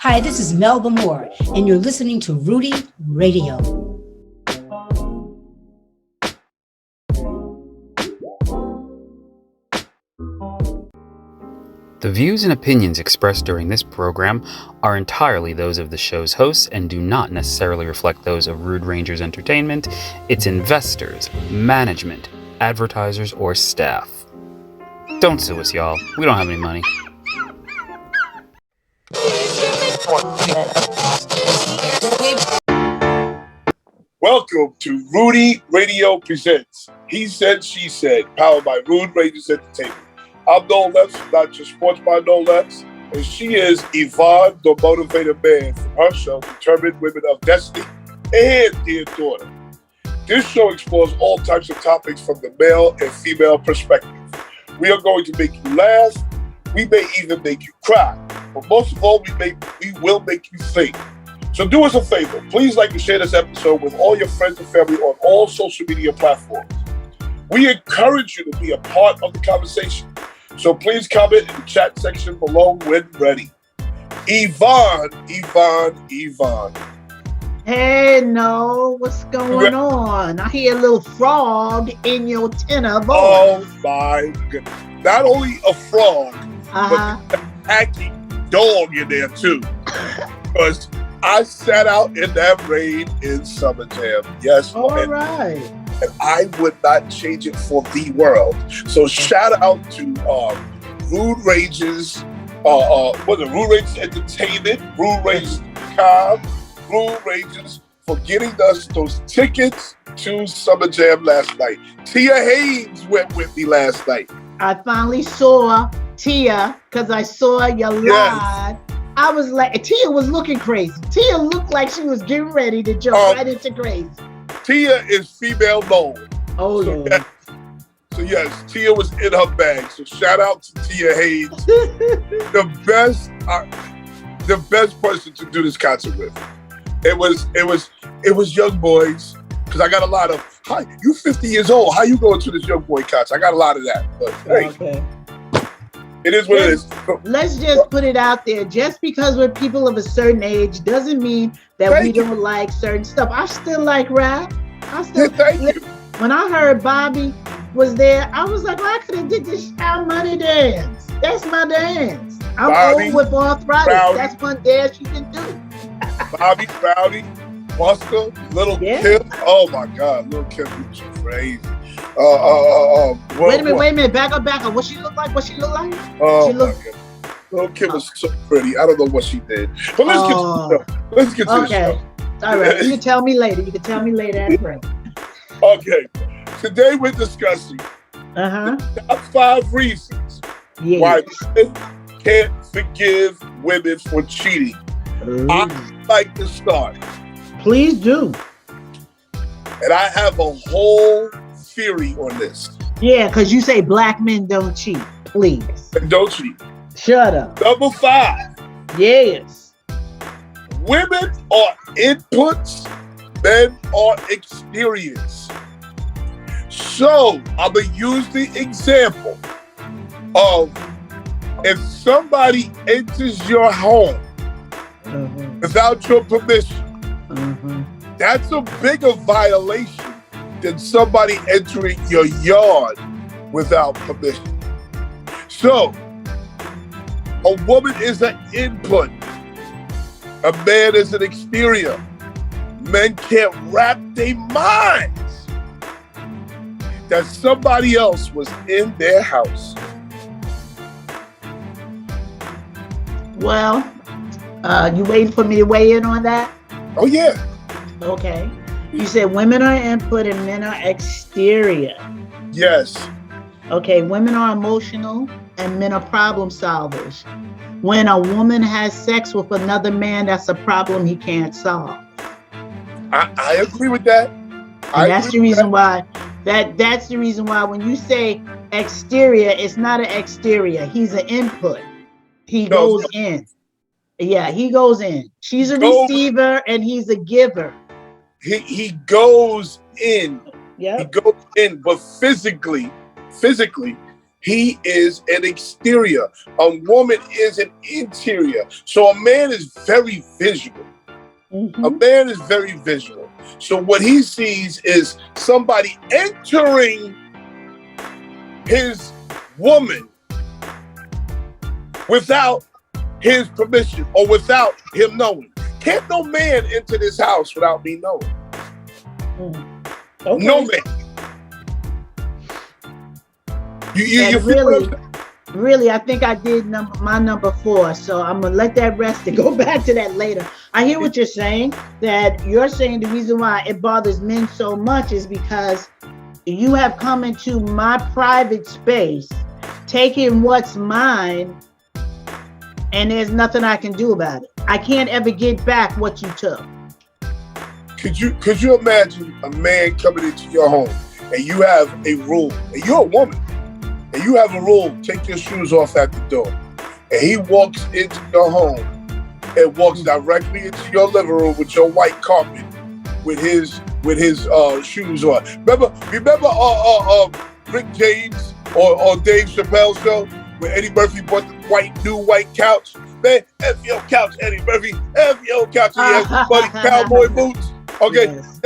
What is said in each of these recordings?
Hi, this is Melba Moore, and you're listening to Rudy Radio. The views and opinions expressed during this program are entirely those of the show's hosts and do not necessarily reflect those of Rude Rangers Entertainment, its investors, management, advertisers, or staff. Don't sue us, y'all. We don't have any money. Welcome to Rudy Radio Presents He Said, She Said, powered by Rude Rangers Entertainment. I'm Noel, not your sports by Noel, and she is Yvonne, the motivated man from her show, Determined Women of Destiny, and Dear Daughter. This show explores all types of topics from the male and female perspective. We are going to make you laugh. We may even make you cry. But most of all, we will make you think. So do us a favor. Please like and share this episode with all your friends and family on all social media platforms. We encourage you to be a part of the conversation. So please comment in the chat section below when ready. Yvonne. Hey, no, what's going on? I hear a little frog in your tenor voice. Oh my goodness. Not only a frog, but a hacking dog in there too. Because I sat out in that rain in Summer Jam. Yes. All right. And I would not change it for the world. So shout out to Rude Rangers, Rude Rangers Entertainment, Rude Rangers.com, Rude Rangers for getting us those tickets to Summer Jam last night. Tia Haynes went with me last night. I finally saw Tia because I saw your live. Yes. I was like, Tia was looking crazy. Tia looked like she was getting ready to jump right into crazy. Tia is female known. Oh, Lord. So yes, Tia was in her bag. So shout out to Tia Haynes, the best person to do this concert with. It was young boys, because I got a lot of, hi, you 50 years old. How you going to this young boy concert? I got a lot of that. But hey, okay. It is what it is. Let's just put it out there. Just because we're people of a certain age doesn't mean that we don't like certain stuff. I still like rap. Thank you. When I heard Bobby was there, I was like, well, I could have did this Shout Money dance. That's my dance. I'm Bobby, old with arthritis. Rowdy. That's one dance you can do. Bobby, Rowdy, Buster, Little Kim. Oh my God, Little Kim was crazy. Wait a minute. Back up. What she look like? Oh my God. Little Kim was so pretty. I don't know what she did. But let's get to the show. All right. You can tell me later. At the break. Okay. Today we're discussing the top 5 reasons why men can't forgive women for cheating. I'd like to start. Please do. And I have a whole theory on this. Yeah, because you say black men don't cheat. Please. Don't cheat. Shut up. Number 5. Yes. Women are inputs, men are experience. So I'm going to use the example of if somebody enters your home without your permission, that's a bigger violation than somebody entering your yard without permission. So, a woman is an input. A man is an experience. Men can't wrap their minds that somebody else was in their house. Well, you waiting for me to weigh in on that? Oh, yeah. Okay. You said women are input and men are exterior. Yes. Okay, women are emotional and men are problem solvers. When a woman has sex with another man, that's a problem he can't solve. I agree with that. That's the reason why when you say exterior, it's not an exterior. He's an input. He goes in. Yeah, he goes in. She's a receiver and he's a giver. He goes in. Yeah. He goes in, but physically, He is an exterior. A woman is an interior. So a man is very visual. A man is very visual. So what he sees is somebody entering his woman without his permission or without him knowing. Can't no man enter this house without me knowing. Okay. No man. You really, I think I did my number 4. So I'm gonna let that rest and go back to that later. I hear what you're saying. That you're saying the reason why it bothers men so much is because you have come into my private space, taking what's mine, and there's nothing I can do about it. I can't ever get back what you took. Could you imagine a man coming into your home and you have a rule, and you're a woman, and you have a rule, take your shoes off at the door, and he walks into your home and walks directly into your living room with your white carpet with his shoes on. Remember Rick James or Dave Chappelle's show where Eddie Murphy bought the new white couch? Man, F your couch, Eddie Murphy, F your couch. He has funny cowboy boots. Okay, yes.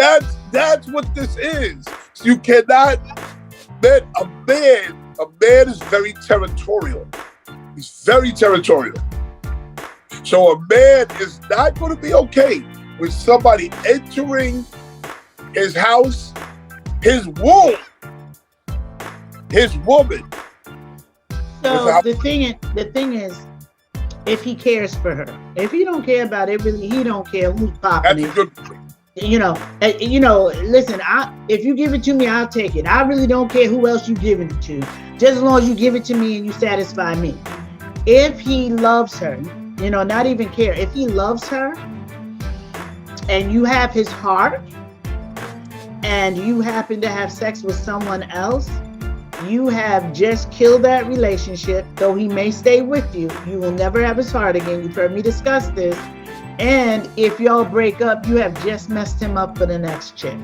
That's what this is. So you cannot, man, a man is very territorial. He's very territorial. So a man is not going to be okay with somebody entering his house, his womb, his woman. So the thing is, if he cares for her, if he don't care about it, really, he don't care who's popping it. That's a good point. Listen, if you give it to me, I'll take it. I really don't care who else you giving it to, just as long as you give it to me and you satisfy me. If he loves her, not even care. If he loves her and you have his heart and you happen to have sex with someone else, you have just killed that relationship. Though he may stay with you, you will never have his heart again. You've heard me discuss this. And if y'all break up, you have just messed him up for the next chick.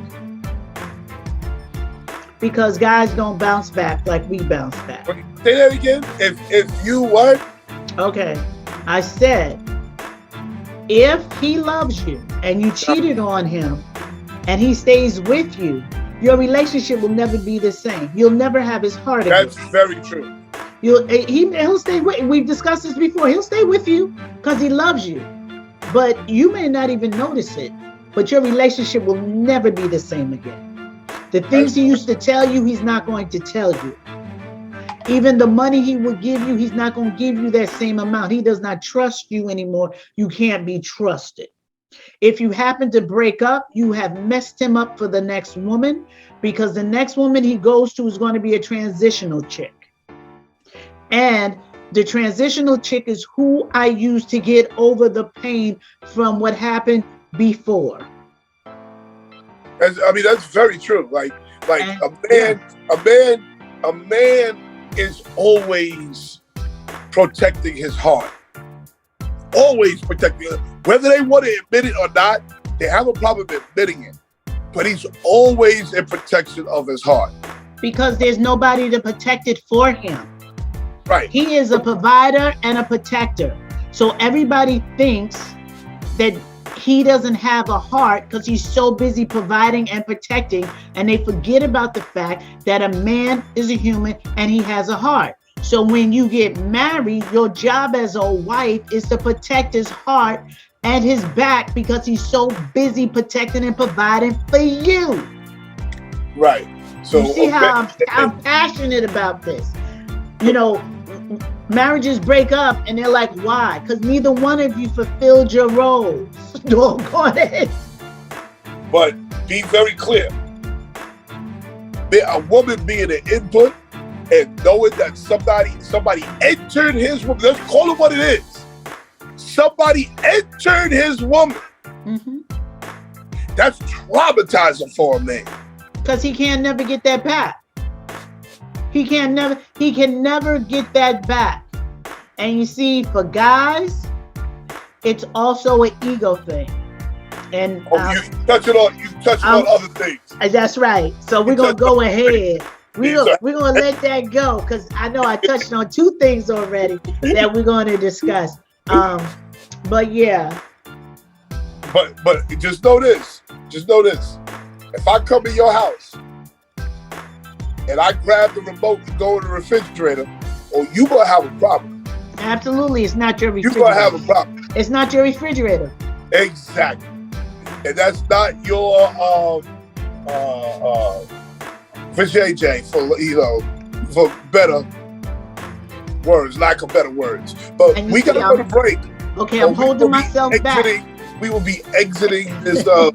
Because guys don't bounce back like we bounce back. Say that again. If you what? Okay. I said, if he loves you and you cheated on him and he stays with you, your relationship will never be the same. You'll never have his heart again. That's very true. He'll stay with. We've discussed this before. He'll stay with you because he loves you. But you may not even notice it, but your relationship will never be the same again. The things he used to tell you, he's not going to tell you. Even the money he would give you, he's not going to give you that same amount. He does not trust you anymore. You can't be trusted. If you happen to break up, you have messed him up for the next woman, because the next woman he goes to is going to be a transitional chick. And the transitional chick is who I use to get over the pain from what happened before. That's very true. Like a man is always protecting his heart. Always protecting it. Whether they want to admit it or not, they have a problem admitting it. But he's always in protection of his heart. Because there's nobody to protect it for him. Right. He is a provider and a protector. So everybody thinks that he doesn't have a heart because he's so busy providing and protecting, and they forget about the fact that a man is a human and he has a heart. So when you get married, your job as a wife is to protect his heart and his back because he's so busy protecting and providing for you. Right. So you see how I'm passionate about this. Marriages break up and they're like, why? Because neither one of you fulfilled your roles. Go ahead. But be very clear. A woman being an input and knowing that somebody entered his woman. Let's call it what it is. Somebody entered his woman. Mm-hmm. That's traumatizing for a man. Because he can never get that back. He can never get that back. And you see, for guys, it's also an ego thing. And you touch it on other things. That's right. So we're gonna go ahead We're gonna let that go because I know I touched on 2 things already that we're going to discuss. But yeah. But just know this. If I come in your house and I grab the remote and go in the refrigerator, you gonna have a problem. Absolutely, it's not your refrigerator. You're gonna have a problem. It's not your refrigerator. Exactly. And that's not your for JJ, for better words, lack of better words. But we gotta go to break. Okay, I'm holding myself back. We will be exiting this. Oh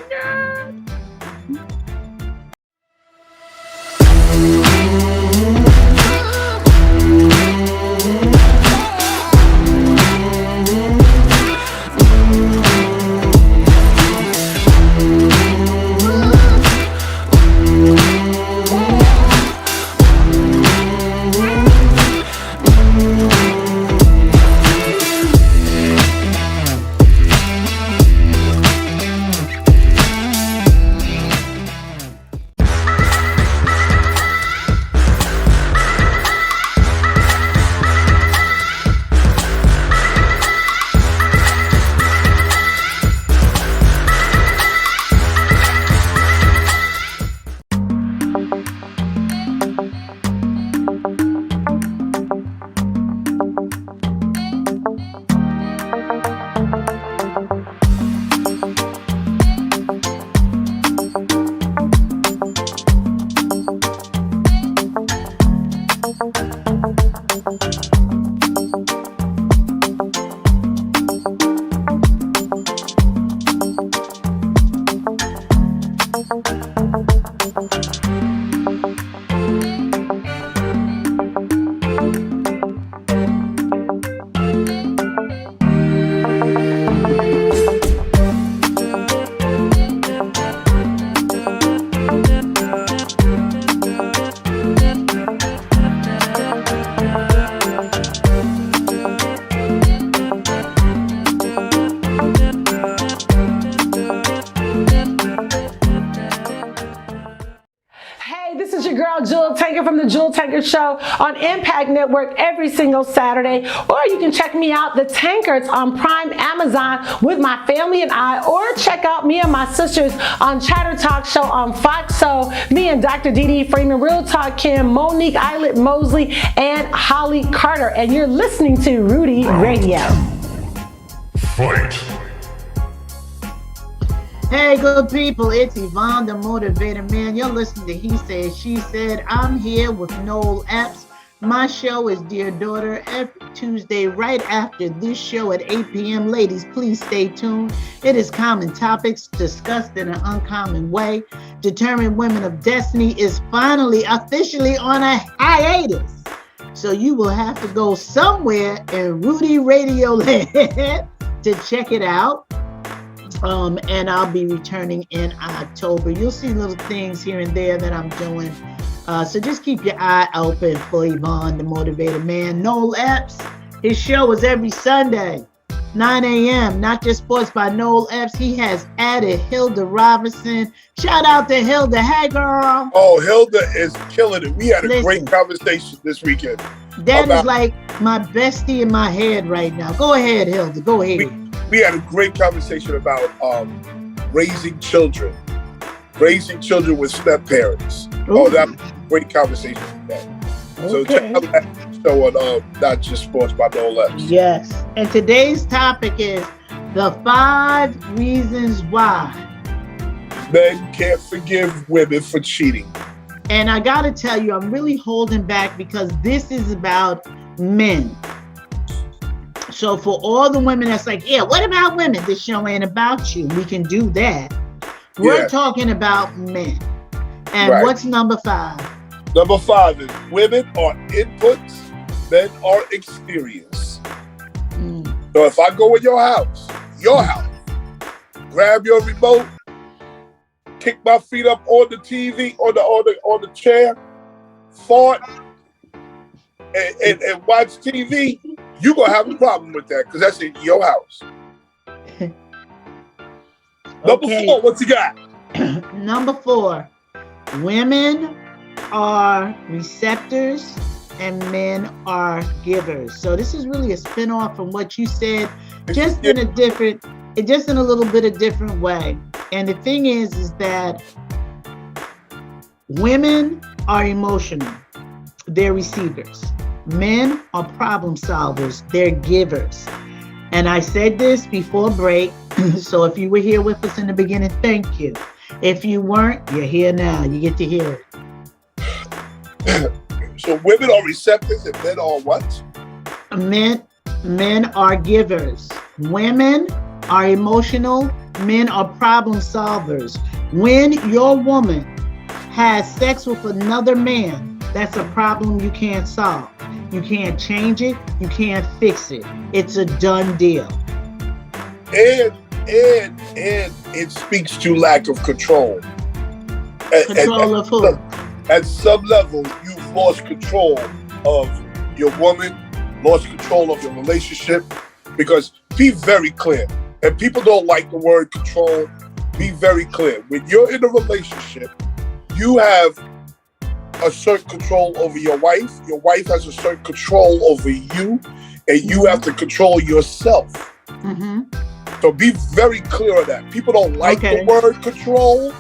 no. From the Jewel Tanker Show on Impact Network every single Saturday, or you can check me out, The Tankers, on Prime Amazon with my family and I, or check out me and my sisters on Chatter Talk Show on Fox. So me and Dr. Dee Dee Freeman, Real Talk Kim, Monique Eilert Mosley, and Holly Carter, and you're listening to Rudy Radio. Fight. Hey, good people, it's Yvonne, the Motivator Man. You're listening to He Said, She Said. I'm here with Noel Epps. My show is Dear Daughter every Tuesday right after this show at 8 p.m. Ladies, please stay tuned. It is common topics discussed in an uncommon way. Determined Women of Destiny is finally officially on a hiatus. So you will have to go somewhere in Rudy Radio Land to check it out. And I'll be returning in October. You'll see little things here and there that I'm doing. So just keep your eye open for Yvonne, the Motivator Man. Noel Epps, his show is every Sunday, 9 a.m. Not Just Sports by Noel Epps. He has added Hilda Robinson. Shout out to Hilda. Hey, girl. Oh, Hilda is killing it. We had a great conversation this weekend. That is like my bestie in my head right now. Go ahead, Hilda. Go ahead. We had a great conversation about raising children with step parents. Ooh. Oh, that was a great conversation. So check out that show on Not Just Sports by Noel Epps. Yes, and today's topic is the 5 reasons why men can't forgive women for cheating. And I gotta tell you, I'm really holding back because this is about men. So for all the women that's like, yeah, what about women? This show ain't about you. We can do that. We're talking about men. And what's number 5? Number 5 is women are inputs, men are experience. So if I go in your house, grab your remote, kick my feet up on the TV, on the chair, fart, and watch TV, you're going to have a problem with that because that's in your house. Number 4, what you got? Number 4, women are receptors and men are givers. So this is really a spin-off from what you said, just in a little bit of different way. And the thing is that women are emotional, they're receivers. Men are problem solvers, they're givers. And I said this before break, so if you were here with us in the beginning, thank you. If you weren't, you're here now. You get to hear it. So women are receptors and men are what? Men are givers. Women are emotional. Men are problem solvers. When your woman has sex with another man, that's a problem you can't solve. You can't change it. You can't fix it. It's a done deal. And it speaks to lack of control. Control of who? At some level, you've lost control of your woman, lost control of your relationship. Because be very clear, and people don't like the word control, be very clear. When you're in a relationship, you have a certain control over your wife has a certain control over you, and you have to control yourself. Mm-hmm. So be very clear on that. People don't like the word control,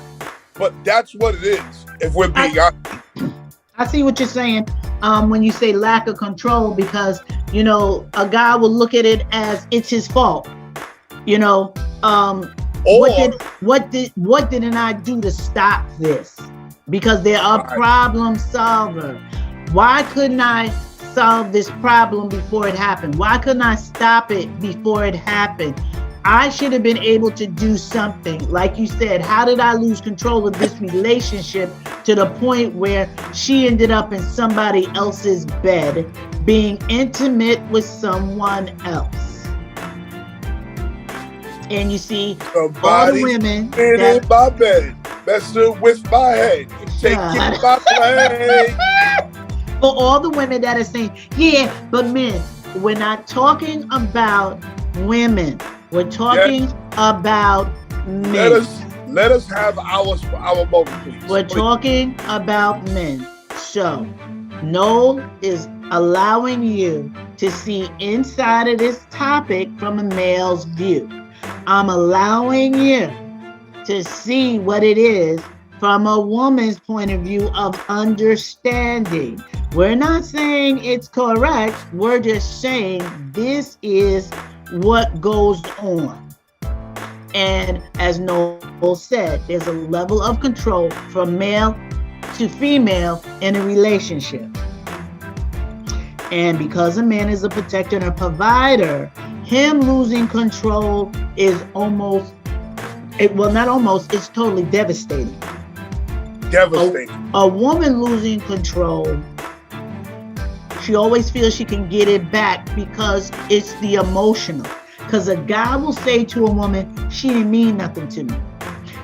but that's what it is, if we're being honest. I see what you're saying when you say lack of control, because, you know, a guy will look at it as it's his fault. You know, what didn't I do to stop this? Because they're a problem solver. Why couldn't I solve this problem before it happened? Why couldn't I stop it before it happened? I should have been able to do something. Like you said, how did I lose control of this relationship to the point where she ended up in somebody else's bed, being intimate with someone else? And you see, all the women in my bed, messing with my head, taking my play. For all the women that are saying, yeah, but men, we're not talking about women. We're talking about men. Let us have our moment, please. We're talking about men. So, Noel is allowing you to see inside of this topic from a male's view. I'm allowing you to see what it is from a woman's point of view of understanding. We're not saying it's correct. We're just saying this is what goes on. And as Noel said, there's a level of control from male to female in a relationship. And because a man is a protector and a provider, him losing control is it's totally devastating. A woman losing control, she always feels she can get it back because it's the emotional. Because a guy will say to a woman, she didn't mean nothing to me.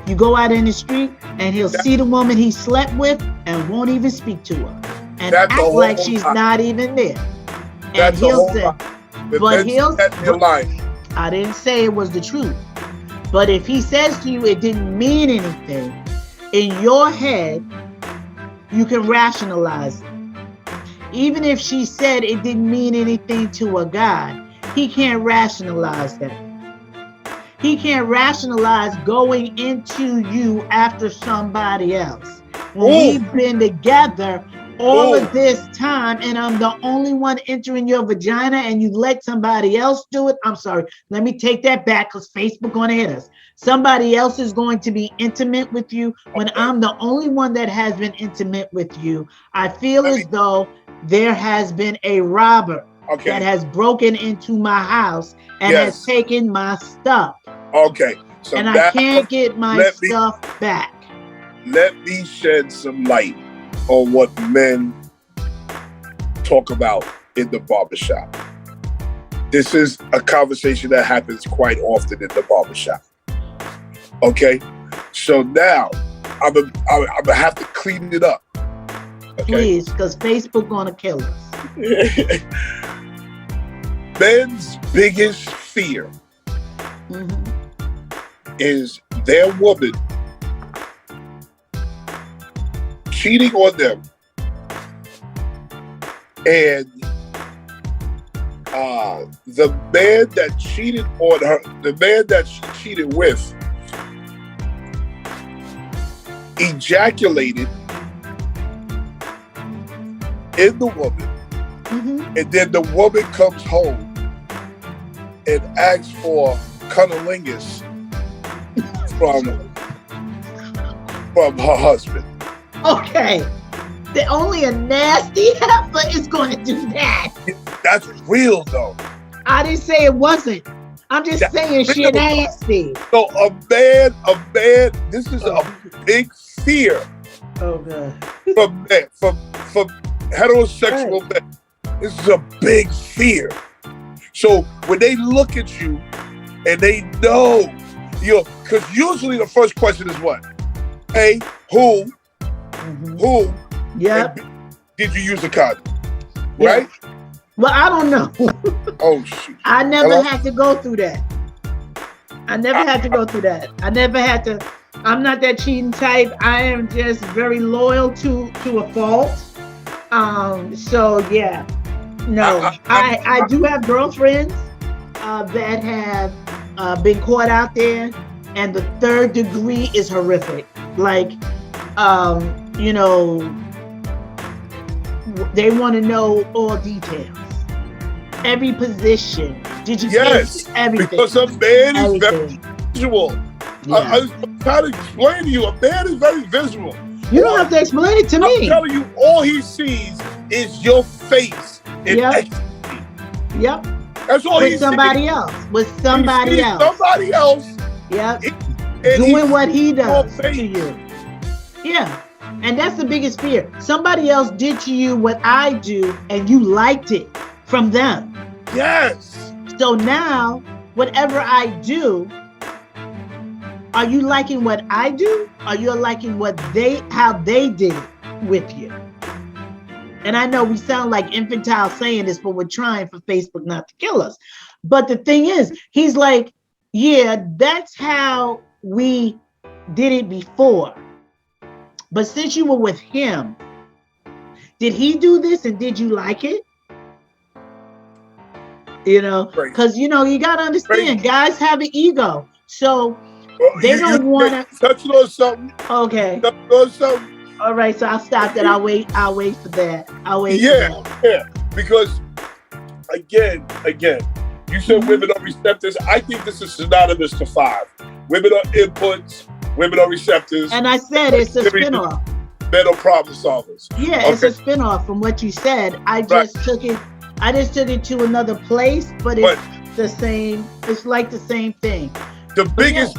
You go out in the street and he'll see the woman he slept with and won't even speak to her. And act like she's not even there. And he'll say, I didn't say it was the truth. But if he says to you it didn't mean anything, in your head, you can rationalize it. Even if she said it didn't mean anything to a guy, he can't rationalize that. He can't rationalize going into you after somebody else. When we've been together all of this time and I'm the only one entering your vagina and you let somebody else do it. I'm sorry. Let me take that back because Facebook going to hit us. Somebody else is going to be intimate with you when I'm the only one that has been intimate with you. I feel as though there has been a robber that has broken into my house and has taken my stuff. Okay. So and I can't get my stuff back. Let me shed some light on what men talk about in the barbershop. This is a conversation that happens quite often in the barbershop. Okay? So now, I'm gonna have to clean it up. Okay? Please, because Facebook gonna kill us. Men's biggest fear is their woman cheating on them, and the man that cheated on her, the man that she cheated with, ejaculated in the woman, and then the woman comes home and asks for cunnilingus from her husband. Okay. Only a nasty heifer is going to do that. That's real, though. I didn't say it wasn't. I'm just saying she nasty. So a man, this is a big fear. Oh, God. From heterosexual men. This is a big fear. So when they look at you and they know, because usually the first question is what? A, who? Who? Yep. Did you use a condom? Yeah. Right? Well, I don't know. Oh, shoot. I never had to go through that. I'm never had to. I'm not that cheating type. I am just very loyal to a fault. So yeah. No. I do have girlfriends that have been caught out there, and the third degree is horrific. Like, they want to know all details, every position. Did you yes, everything? Because a man is very visual. Yeah. I was trying to explain to you, a man is very visual. You don't have to explain it to me. I'm telling you, all he sees is your face in ecstasy. Yep. That's all with somebody else. With somebody else. Somebody else. Yep. Doing what he does to you. Yeah. And that's the biggest fear. Somebody else did to you what I do, and you liked it from them. Yes. So now, whatever I do, are you liking what I do? Are you liking how they did it with you? And I know we sound like infantile saying this, but we're trying for Facebook not to kill us. But the thing is, he's like, yeah, that's how we did it before. But since you were with him, did he do this and did you like it? Because, you got to understand, guys have an ego. So they don't want to. Touching on something. Okay. Touching on something. All right, so I'll stop that. I'll wait for that. Yeah. Because, again, you said women are receptors. I think this is synonymous to 5. Women are inputs. Women are receptors. And I said it's a spinoff. Men are problem solvers. Yeah, okay. It's a spinoff from what you said. I just took it to another place, but it's the same. It's like the same thing. The biggest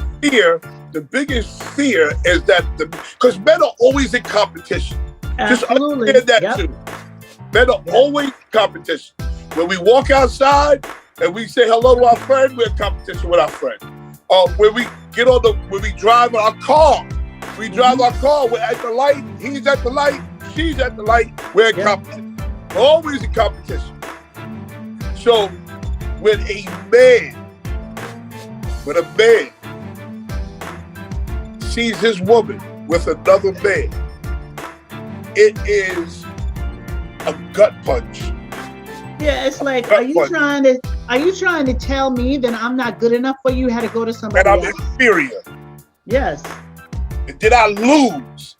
fear is that because men are always in competition. Absolutely. Just understand that too. Men are always in competition. When we walk outside and we say hello to our friend, we're in competition with our friend. When we drive our car, we're at the light, he's at the light, she's at the light, we're in competition. We're always in competition. So when a man sees his woman with another man, it is a gut punch. Yeah, it's like, are you trying to tell me that I'm not good enough for you? Had to go to somebody else? And I'm inferior. Yes. Did I lose?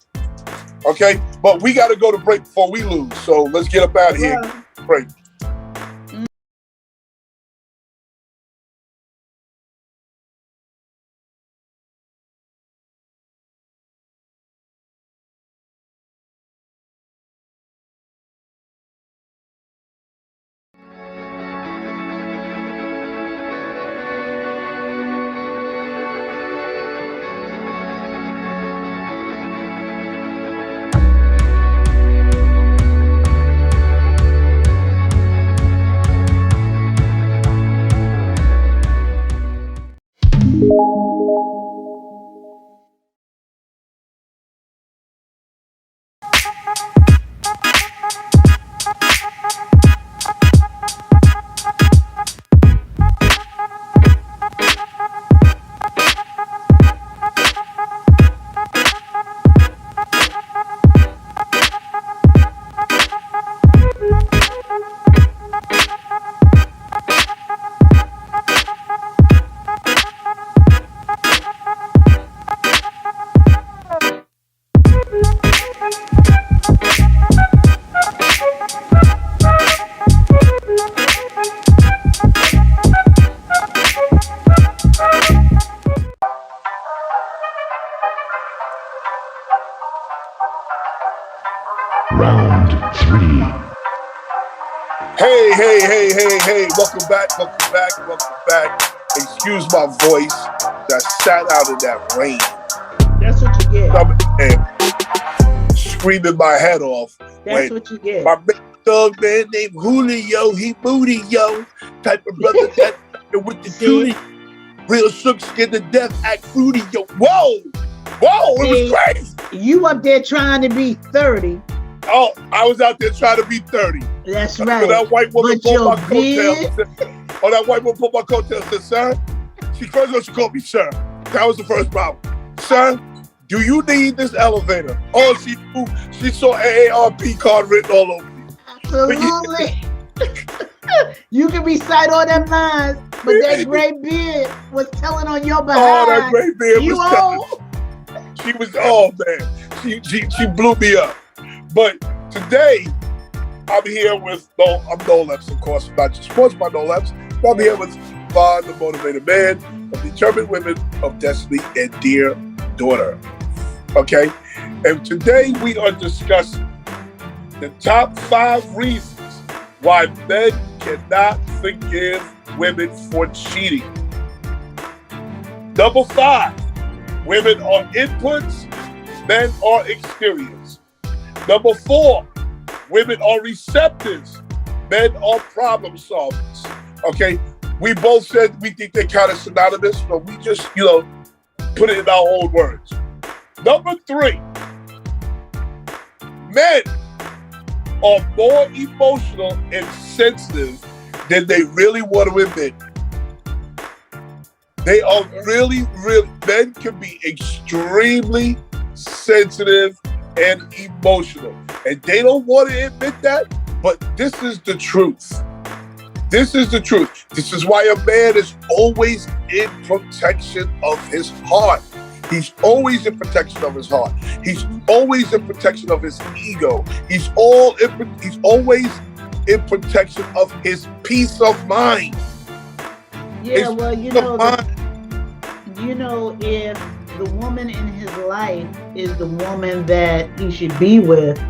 Okay, but we got to go to break before we lose. So let's get up out of here. Break. Round 3. Hey. Welcome back. Excuse my voice. I sat out in that rain. That's what you get. And screaming my head off. That's what you get. My big dog man named Julio, he booty, yo. Type of brother that with the tootie. Real shook, scared to death, act fruity, yo. Whoa, it was crazy. You up there trying to be 30. Oh, I was out there trying to be 30. That's right. That white woman But pulled my coattails. That white woman pulled my coattails and said, sir, she called me sir. That was the first problem. Sir, do you need this elevator? Oh, she saw AARP card written all over me. Absolutely. You can recite all them lines, but that gray beard was telling on your behind. Oh, that gray beard you was telling. She was, oh man, she blew me up. But today, I'm here with, I'm Noel Epps, of course, not just sports by Noel Epps. I'm here with Yvonne, the motivated man of Determined Women of Destiny and Dear Daughter. Okay? And today we are discussing the top 5 reasons why men cannot forgive women for cheating. Number 5, women are inputs, men are exteriors. Number 4, women are receptors, men are problem solvers. Okay, we both said we think they're kind of synonymous, but we just, put it in our own words. Number 3, men are more emotional and sensitive than they really want to admit. They are men can be extremely sensitive and emotional. And they don't want to admit that, but this is the truth. This is the truth. This is why a man is always in protection of his heart. He's always in protection of his heart. He's always in protection of his ego. He's always in protection of his peace of mind. Yeah, well, if the woman in his life is the woman that he should be with,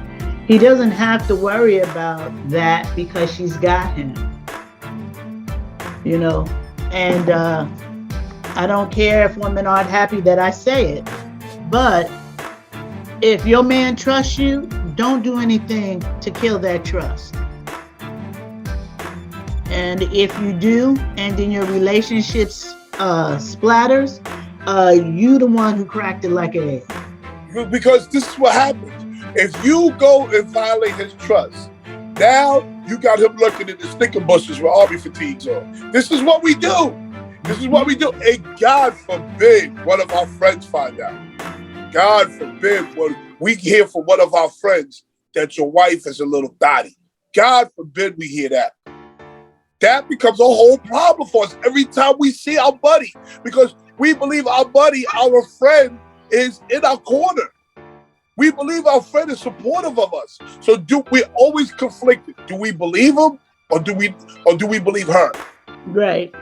he doesn't have to worry about that because she's got him. And I don't care if women aren't happy that I say it, but if your man trusts you, don't do anything to kill that trust. And if you do, and then your relationship splatters, you the one who cracked it like an egg. Because this is what happens. If you go and violate his trust, now you got him looking at the stinking bushes with army fatigues on. This is what we do. And God forbid one of our friends find out. God forbid we hear from one of our friends that your wife is a little thotty. God forbid we hear that. That becomes a whole problem for us every time we see our buddy, because we believe our buddy, our friend, is in our corner. We believe our friend is supportive of us. So we're always conflicted. Do we believe him or do we believe her? Right.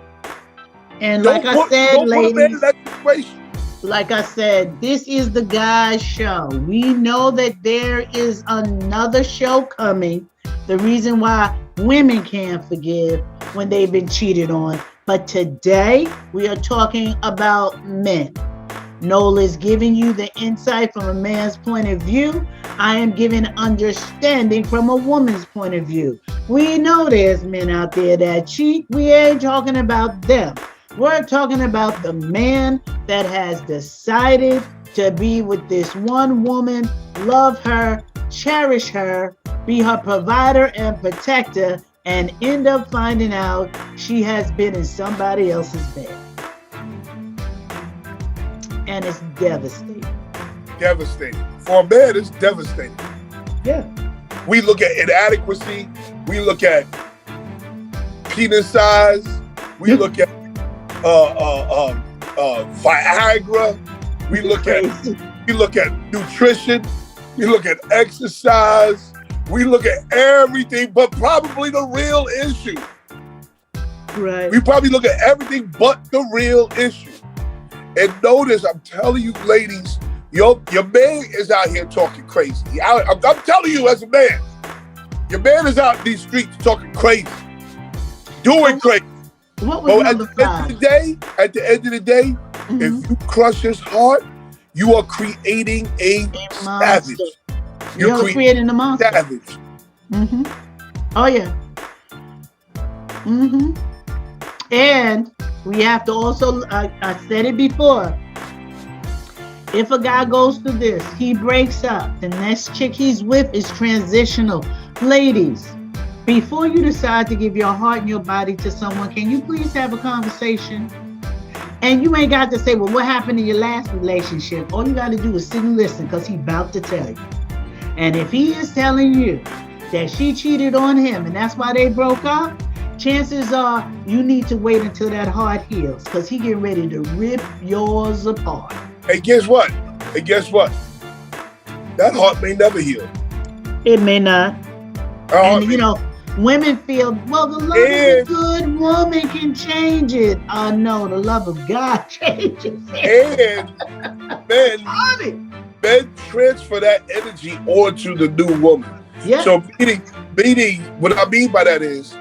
And like I said, ladies, like I said, this is the guys' show. We know that there is another show coming. The reason why women can't forgive when they've been cheated on. But today we are talking about men. Noel is giving you the insight from a man's point of view. I am giving understanding from a woman's point of view. We know there's men out there that cheat. We ain't talking about them. We're talking about the man that has decided to be with this one woman, love her, cherish her, be her provider and protector, and end up finding out she has been in somebody else's bed. And it's devastating. Devastating. For a man, it's devastating. Yeah. We look at inadequacy. We look at penis size. We look at Viagra. We look at nutrition. We look at exercise. We look at everything, but probably the real issue. Right. We probably look at everything but the real issue. And notice, I'm telling you, ladies, Your man is out here talking crazy. I'm telling you, as a man, your man is out in these streets talking crazy, doing crazy. What was number 5? At the end of the day, if you crush his heart, you are creating a savage. You're creating a monster. Savage. Oh yeah. And we have to also, I said it before, if a guy goes through this, he breaks up, the next chick he's with is transitional. Ladies, before you decide to give your heart and your body to someone, can you please have a conversation? And you ain't got to say, well, what happened in your last relationship? All you got to do is sit and listen, because he's about to tell you. And if he is telling you that she cheated on him and that's why they broke up, chances are you need to wait until that heart heals, because he getting ready to rip yours apart. Hey, guess what? That heart may never heal. It may not. And you know, women feel, well, the love of a good woman can change it. Oh no, the love of God changes it. And men transfer that energy onto the new woman. Yeah. So meaning, what I mean by that is,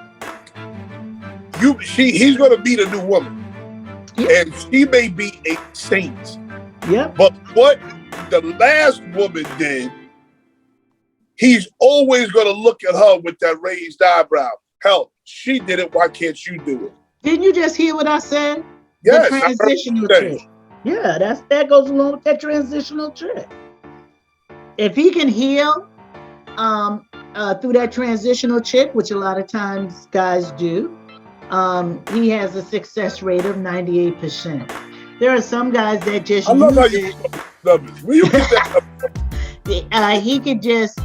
he's gonna meet a new woman. And she may be a saint. Yeah. But what the last woman did, he's always going to look at her with that raised eyebrow. Hell, she did it. Why can't you do it? Didn't you just hear what I said? Yes. The transitional trick. Yeah, that goes along with that transitional trick. If he can heal through that transitional trick, which a lot of times guys do, he has a success rate of 98%. There are some guys that just use it. Will you get that? He could just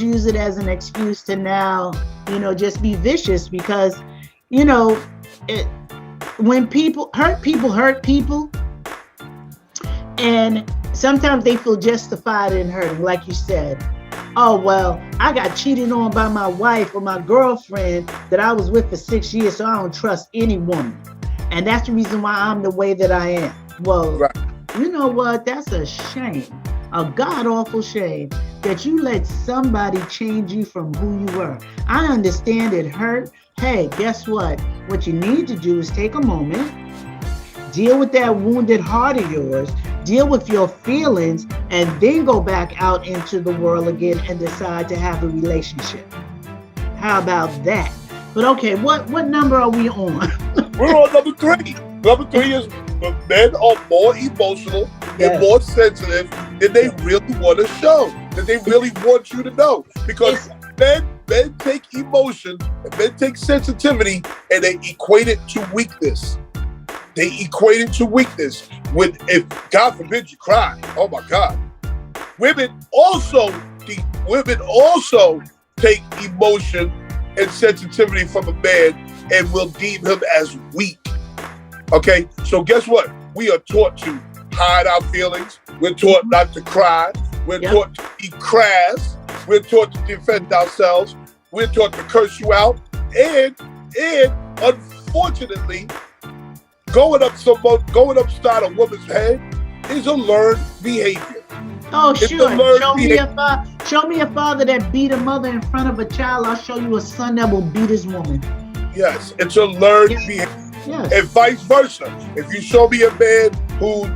use it as an excuse to now, just be vicious, because, when people hurt people, and sometimes they feel justified in hurting, like you said. Oh, well, I got cheated on by my wife or my girlfriend that I was with for 6 years, so I don't trust any woman. And that's the reason why I'm the way that I am. Well, right. You know what? That's a shame, a god-awful shame, that you let somebody change you from who you were. I understand it hurt. Hey, guess what? What you need to do is take a moment, deal with that wounded heart of yours, deal with your feelings, and then go back out into the world again and decide to have a relationship. How about that? But okay, what number are we on? We're on number 3. Number 3 is men are more emotional and more sensitive than they really want to show, that they really want you to know. Because men take emotion and men take sensitivity and they equate it to weakness. When, if God forbid you cry, oh my God. Women also take emotion and sensitivity from a man and will deem him as weak. Okay, so guess what? We are taught to hide our feelings. We're taught not to cry. We're taught to be crass. We're taught to defend ourselves. We're taught to curse you out. And unfortunately, going upside a woman's head is a learned behavior. Oh, sure. Show me a father that beat a mother in front of a child. I'll show you a son that will beat his woman. Yes, it's a learned behavior. Yes. And vice versa. If you show me a man who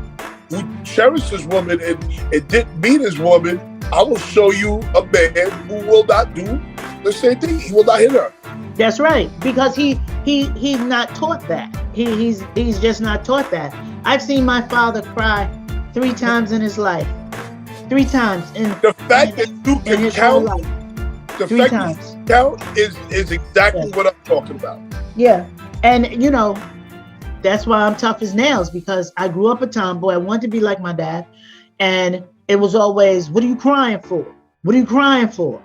cherishes his woman and didn't beat his woman, I will show you a man who will not do the same thing. He will not hit her. That's right, because he's not taught that. He's just not taught that. I've seen my father cry 3 times in his life. 3 times in the fact that you can count. The 3 fact times. that you count is exactly what I'm talking about. Yeah, and that's why I'm tough as nails, because I grew up a tomboy. I wanted to be like my dad, and it was always, "What are you crying for? What are you crying for?"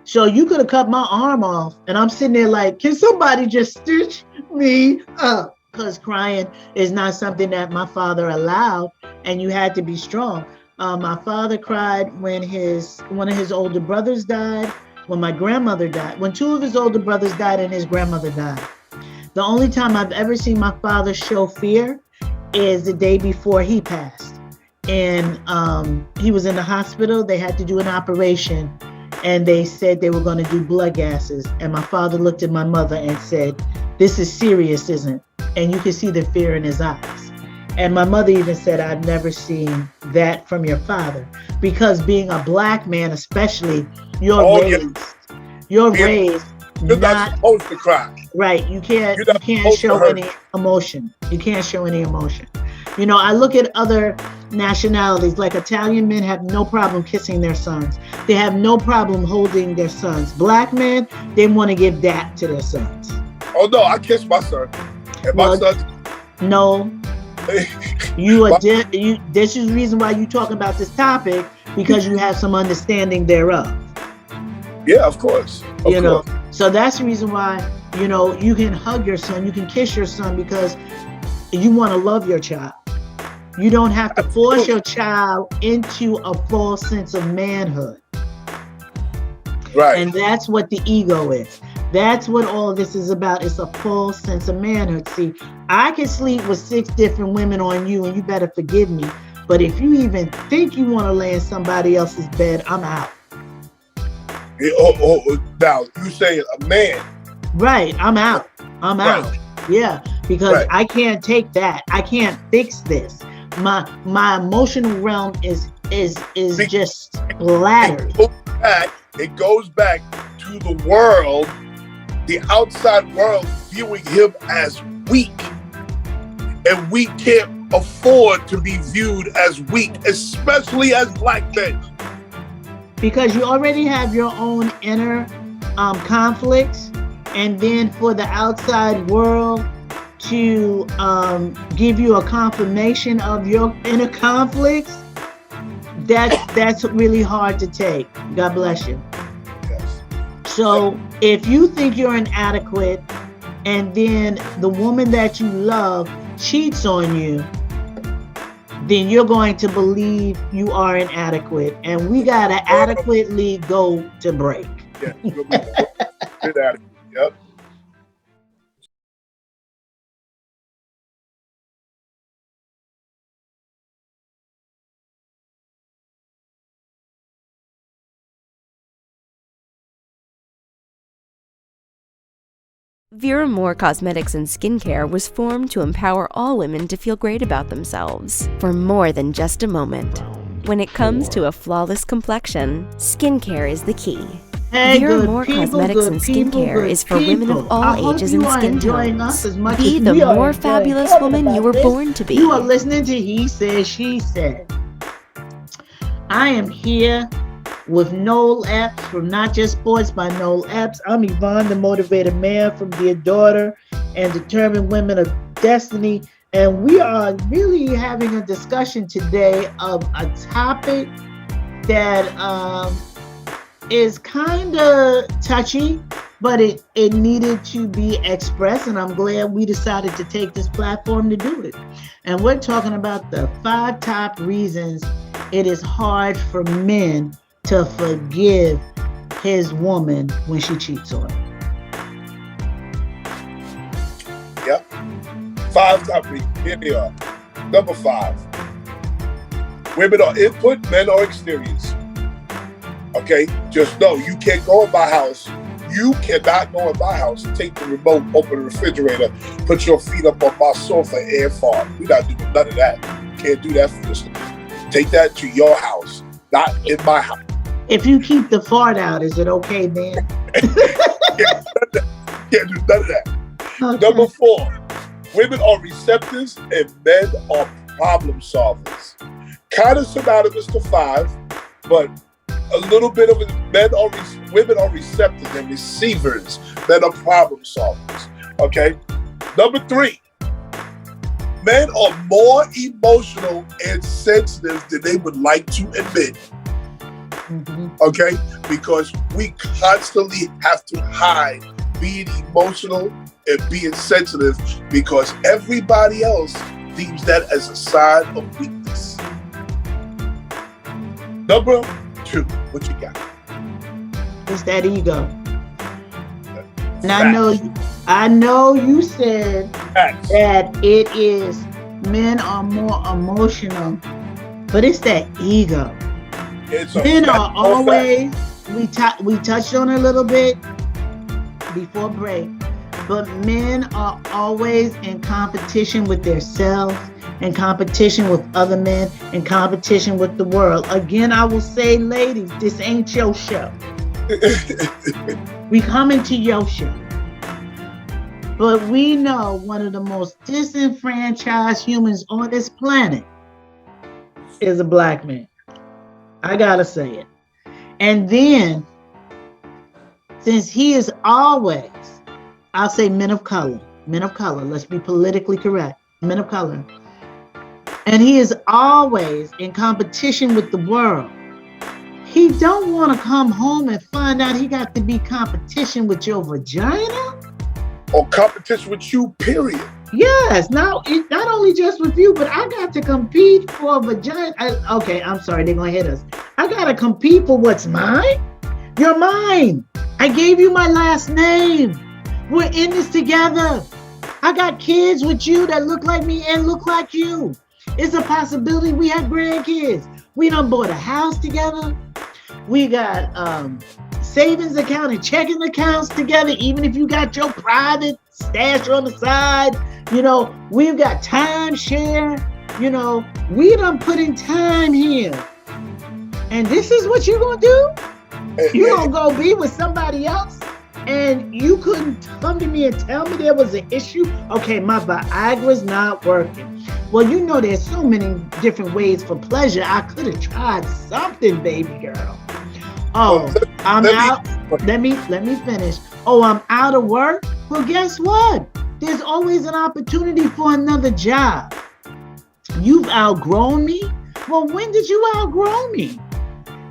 So you could have cut my arm off, and I'm sitting there like, can somebody just stitch me up? Because crying is not something that my father allowed, and you had to be strong. My father cried when one of his older brothers died, when my grandmother died, when 2 of his older brothers died and his grandmother died. The only time I've ever seen my father show fear is the day before he passed. and he was in the hospital. They had to do an operation, and they said they were going to do blood gases. And my father looked at my mother and said, "This is serious, isn't it?" And you could see the fear in his eyes. And my mother even said, "I've never seen that from your father," because being a black man, especially, you're raised You're not not supposed to cry. right. You can't supposed to show hurt. any emotion. You can't show any emotion. You know, I look at other nationalities, like Italian men have no problem kissing their sons. They have no problem holding their sons. Black men, they want to give that to their sons. Oh no, I kiss my son. And my son. No, this is the reason why you talk about this topic, because you have some understanding thereof. Yeah, of course. You know, so that's the reason why, you know, you can hug your son, you can kiss your son, because you want to love your child. You don't have to force your child into a false sense of manhood. Right. And that's what the ego is. That's what all of this is about. It's a false sense of manhood. See, I can sleep with 6 different women on you, and you better forgive me. But if you even think you want to lay in somebody else's bed, I'm out. Now you say a man. Right, I'm out. I'm out. Yeah, because I can't take that. I can't fix this. My emotional realm is just splattered. It goes back to the world, the outside world viewing him as weak. And we can't afford to be viewed as weak, especially as black men. Because you already have your own inner conflicts, and then for the outside world to give you a confirmation of your inner conflicts, that's really hard to take. God bless you. Yes. So if you think you're inadequate, and then the woman that you love cheats on you, then you're going to believe you are inadequate, and we gotta adequately go to break. Yeah, inadequate. Yep. Vera Moore Cosmetics and Skincare was formed to empower all women to feel great about themselves for more than just a moment. When it comes to a flawless complexion, skincare is the key. Hey, Vera Moore Cosmetics and Skincare is for women of all ages and skin tones. Be the more fabulous woman you were born to be. You are listening to He Said, She Said. I am here with Noel Epps from Not Just Sports by Noel Epps. I'm Yvonne, the motivated man from Dear Daughter and Determined Women of Destiny. And we are really having a discussion today of a topic that is kind of touchy, but it needed to be expressed. And I'm glad we decided to take this platform to do it. And we're talking about the 5 top reasons it is hard for men to forgive his woman when she cheats on him. Yep. 5 top reasons. Here they are. Number 5. Women are input, men are exteriors. Okay? Just know you can't go in my house. You cannot go in my house and take the remote, open the refrigerator, put your feet up on my sofa and fart. We're not doing none of that. Can't do that for this. Take that to your house, not in my house. If you keep the fart out, is it okay, man? Can't do none of that. Okay. Number 4, women are receptors and men are problem solvers. Kind of synonymous to 5, but a little bit of it. Women are receptors and receivers. Men are problem solvers. Okay. Number 3, men are more emotional and sensitive than they would like to admit. Okay, because we constantly have to hide being emotional and being sensitive because everybody else deems that as a sign of weakness. Number 2, what you got? It's that ego. And I know you said Facts. that it is men are more emotional But it's that ego. Men are always, we touched on it a little bit before break, but men are always in competition with themselves, in competition with other men, in competition with the world. Again, I will say, ladies, this ain't your show. We coming to your show. But we know one of the most disenfranchised humans on this planet is a black man. I gotta say it. And then, since he is always, I'll say men of color, let's be politically correct, men of color, and he is always in competition with the world, he don't want to come home and find out he got to be competition with your vagina? Or competition with you, period. Yes, not only just with you, but I got to compete for a vagina. Okay, I'm sorry, they're gonna hit us. I gotta compete for what's mine? You're mine. I gave you my last name. We're in this together. I got kids with you that look like me and look like you. It's a possibility we have grandkids. We done bought a house together. We got savings account and checking accounts together, even if you got your private stash on the side. You know, we've got timeshare. You know, we done put in time here. And this is what you're gonna do? You gonna go be with somebody else? And you couldn't come to me and tell me there was an issue? Okay, my Viagra's not working. Well, you know there's so many different ways for pleasure. I could have tried something, baby girl. Oh, I'm out. Let me finish. Oh, I'm out of work? Well, guess what? There's always an opportunity for another job. You've outgrown me? Well, when did you outgrow me?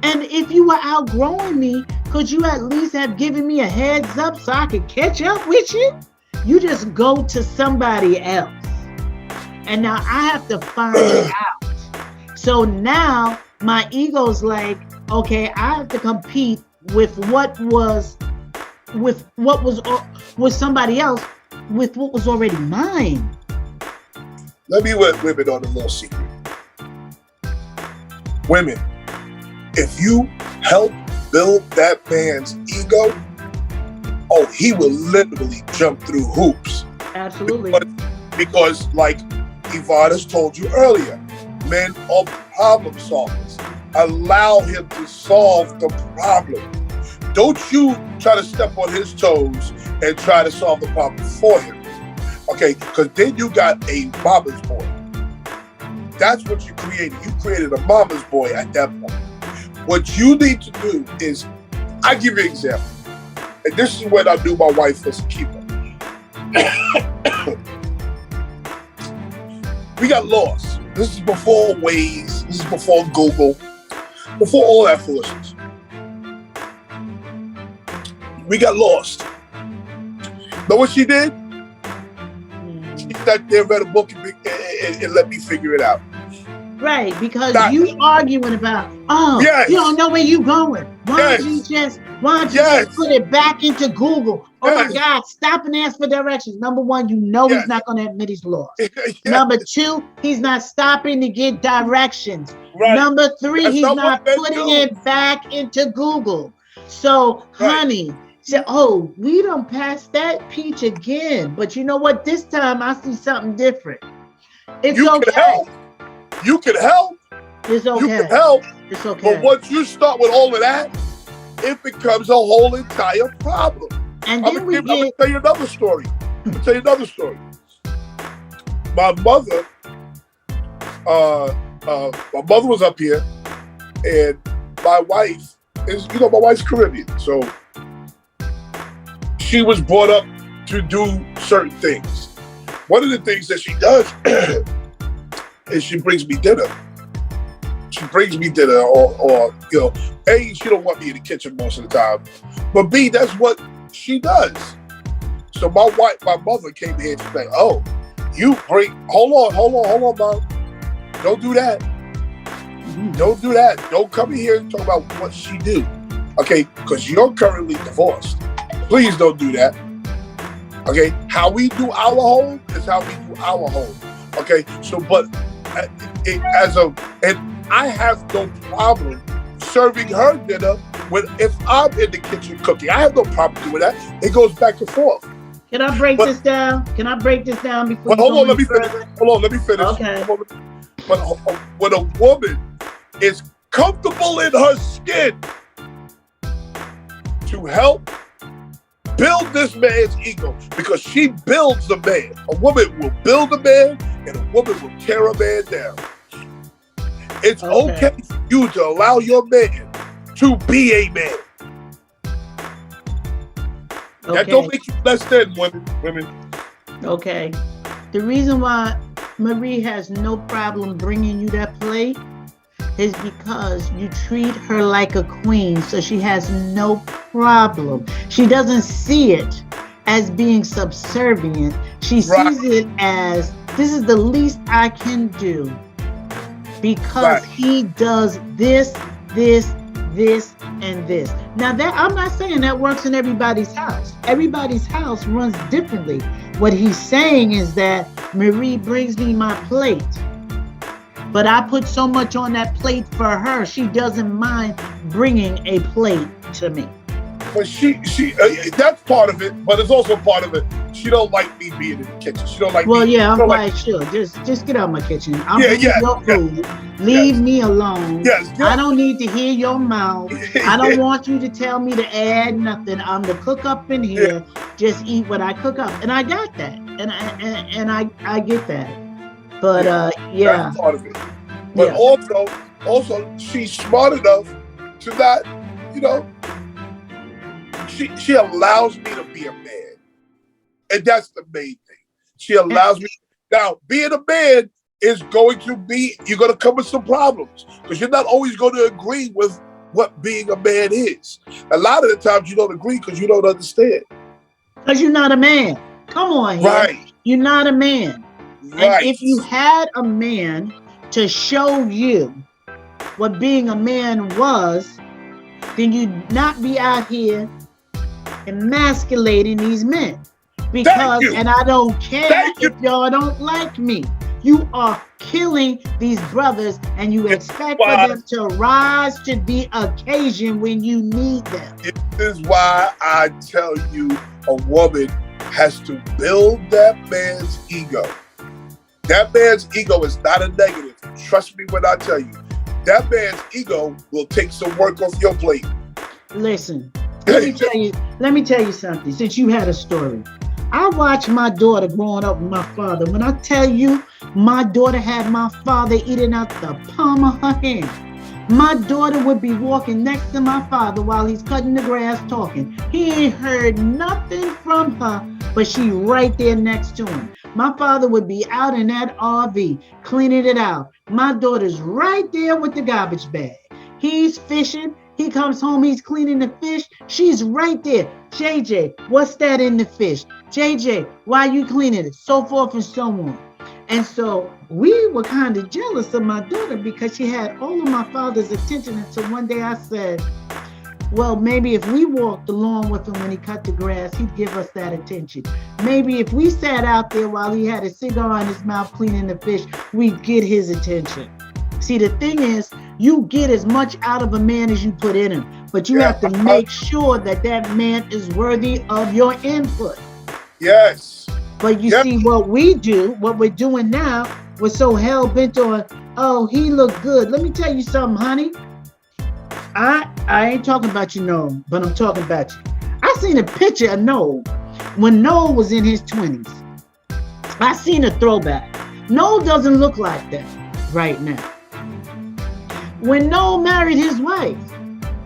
And if you were outgrowing me, could you at least have given me a heads up so I could catch up with you? You just go to somebody else. And now I have to find it out. So now my ego's like, okay, I have to compete with what was somebody else, with what was already mine. Let me let women on a little secret. Women, if you help build that man's ego, oh, he will literally jump through hoops. Absolutely. Because like Yvonne has told you earlier, men are problem solvers. Allow him to solve the problem. Don't you try to step on his toes and try to solve the problem for him. Okay, because then you got a mama's boy. That's what you created. You created a mama's boy at that point. What you need to do is, I give you an example. And this is when I knew my wife was a keeper. We got lost. This is before Waze. This is before Google. Before all that foolishness. We got lost. Know what she did? She sat there, read a book, and let me figure it out. Right, because you arguing about, you don't know where you going. Why don't you just put it back into Google? Oh my God, stop and ask for directions. Number one, you know he's not going to admit he's lost. Number two, he's not stopping to get directions. Right. Number three, he's not putting it back into Google. So, honey, say, oh, we done passed that peach again. But you know what? This time I see something different. It's okay. You can help. It's okay. You can help. It's okay. But once you start with all of that, it becomes a whole entire problem. And then I'm gonna tell you another story. My mother was up here, and my wife is, my wife's Caribbean, so she was brought up to do certain things. One of the things that she does is she brings me dinner. Or A, she don't want me in the kitchen most of the time, but B, that's what she does. So my mother came here and she's like, oh, you bring, hold on, Mom. Don't do that. Don't do that. Don't come in here and talk about what she do. Okay, because you're currently divorced. Please don't do that. Okay, how we do our home is how we do our home. Okay, so but I have no problem serving her dinner if I'm in the kitchen cooking. I have no problem doing that. It goes back and forth. Can I break this down? Can I break this down before But you hold go on, let any me finish. further? Hold on, let me finish. Okay. But when a woman is comfortable in her skin to help build this man's ego, because she builds the man. A woman will build a man, and a woman will tear a man down. It's okay for you to allow your man to be a man. That don't make you less than women. Okay. The reason why Marie has no problem bringing you that plate is because you treat her like a queen, so she has no problem. She doesn't see it as being subservient. She sees it as, this is the least I can do because he does this, and this. Now that I'm not saying that works in everybody's house. Everybody's house runs differently. What he's saying is that Marie brings me my plate, but I put so much on that plate for her, she doesn't mind bringing a plate to me. But she that's part of it, but it's also part of it. She don't like me being in the kitchen. She don't like me. Well, yeah, I'm quite sure. Just get out of my kitchen. I'm bringing your food. Leave me alone. I don't need to hear your mouth. I don't want you to tell me to add nothing. I'm the cook up in here. Just eat what I cook up. And I got that. And I get that. But That's part of it. But also she's smart enough to not, she allows me to be a man. And that's the main thing. She allows me. Now, being a man is going to be, you're going to come with some problems because you're not always going to agree with what being a man is. A lot of the times you don't agree because you don't understand. Because you're not a man. Come on, right? You're not a man. Right. And if you had a man to show you what being a man was, then you'd not be out here emasculating these men. Because, and I don't care if y'all don't like me, you are killing these brothers and you expect for them to rise to the occasion when you need them. This is why I tell you a woman has to build that man's ego. That man's ego is not a negative. Trust me when I tell you. That man's ego will take some work off your plate. Listen, let me tell you something, since you had a story. I watched my daughter growing up with my father. When I tell you, my daughter had my father eating out the palm of her hand. My daughter would be walking next to my father while he's cutting the grass talking. He ain't heard nothing from her, but she right there next to him. My father would be out in that RV cleaning it out. My daughter's right there with the garbage bag. He's fishing. He comes home, he's cleaning the fish. She's right there. JJ, what's that in the fish? JJ, why are you cleaning it? So forth and so on. And so we were kind of jealous of my daughter because she had all of my father's attention until one day I said, well, maybe if we walked along with him when he cut the grass, he'd give us that attention. Maybe if we sat out there while he had a cigar in his mouth cleaning the fish, we'd get his attention. See, the thing is, you get as much out of a man as you put in him, but you have to make sure that that man is worthy of your input. Yes. But you see what we do, what we're doing now, we're so hell-bent on, oh, he looked good. Let me tell you something, honey. I ain't talking about you, Noel, but I'm talking about you. I seen a picture of Noel when Noel was in his 20s. I seen a throwback. Noel doesn't look like that right now. When Noel married his wife,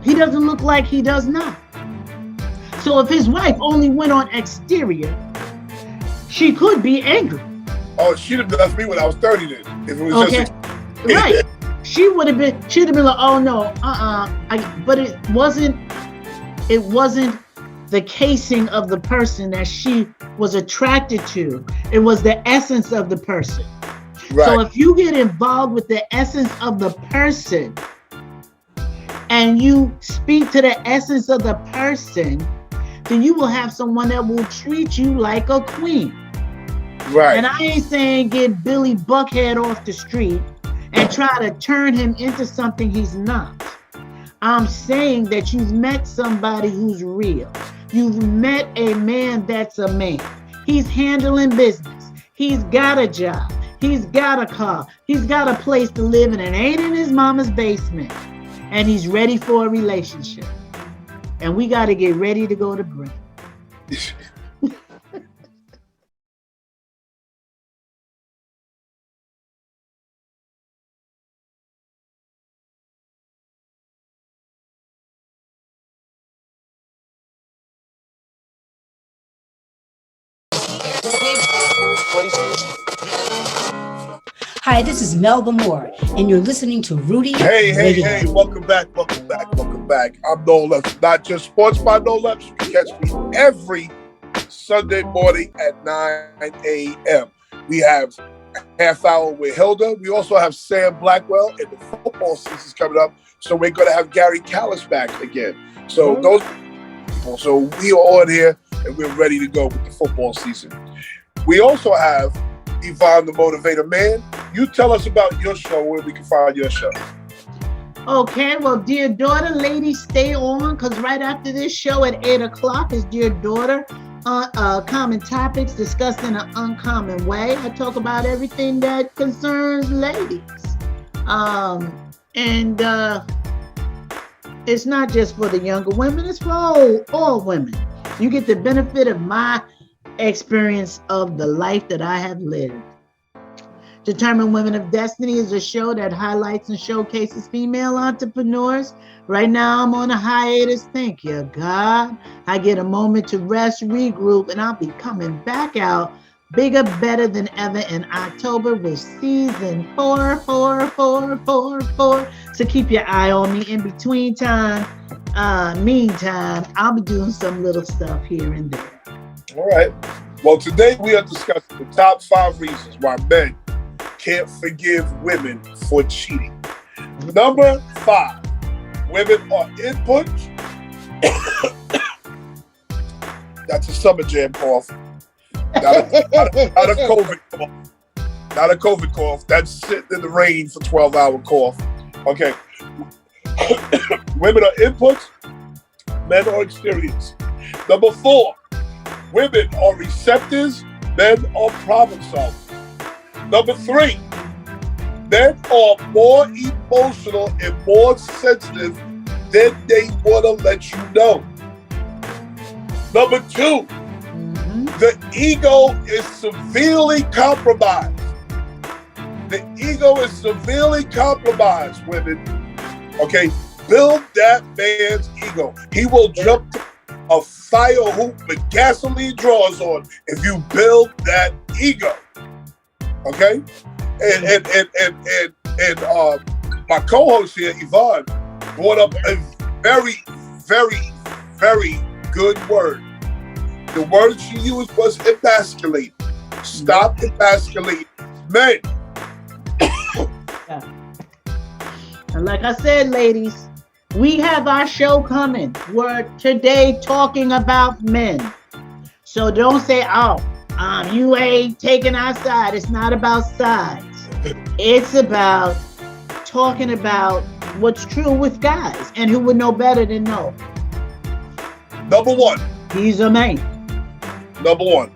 he doesn't look like he does now. So if his wife only went on exterior, she could be angry. Oh, she'd have left me when I was 30 then. If it was just right. She'd have been like, oh no, but it wasn't the casing of the person that she was attracted to. It was the essence of the person. Right. So if you get involved with the essence of the person and you speak to the essence of the person, then you will have someone that will treat you like a queen. Right. And I ain't saying get Billy Buckhead off the street. and try to turn him into something he's not. I'm saying that you've met somebody who's real. You've met a man that's a man. He's handling business. He's got a job. He's got a car. He's got a place to live, and it ain't in his mama's basement. And he's ready for a relationship. And we got to get ready to go to break. Hi, this is Melba Moore, and you're listening to Rudy Radio. Hey, welcome back. I'm Noel Epps, not just sports by Noel Epps. You can catch me every Sunday morning at 9 a.m. We have a half hour with Hilda. We also have Sam Blackwell, and the football season's coming up, so we're going to have Gary Callis back again. So those people, so we are on here, and we're ready to go with the football season. We also have Yvonne, the Motivator Man. You tell us about your show, where we can find your show. Okay, well, Dear Daughter, ladies, stay on, because right after this show at 8 o'clock is Dear Daughter, common topics discussed in an uncommon way. I talk about everything that concerns ladies. It's not just for the younger women, it's for all women. You get the benefit of my experience of the life that I have lived. Determined Women of Destiny is a show that highlights and showcases female entrepreneurs. Right now, I'm on a hiatus. Thank you, God. I get a moment to rest, regroup, and I'll be coming back out bigger, better than ever in October with season 4. So keep your eye on me. In between time, meantime, I'll be doing some little stuff here and there. All right. Well, today we are discussing the top 5 reasons why men can't forgive women for cheating. Number 5, women are input. That's a summer jam cough. Not a COVID cough. Not a COVID cough. That's sitting in the rain for 12-hour cough. Okay. Women are inputs. Men are exteriors. Number 4, women are receptors. Men are problem solvers. Number 3, men are more emotional and more sensitive than they want to let you know. Number 2, the ego is severely compromised. The ego is severely compromised, women. Okay, build that man's ego. He will jump to a fire hoop with gasoline drawers on if you build that ego. Okay, and my co-host here, Yvonne, brought up a very, very, very good word. The word she used was emasculate. Stop emasculating men. And like I said, ladies, we have our show coming. We're today talking about men. So don't say, you ain't taking our side. It's not about sides. It's about talking about what's true with guys, and who would know better than Noel. Number 1. He's a man. Number 1.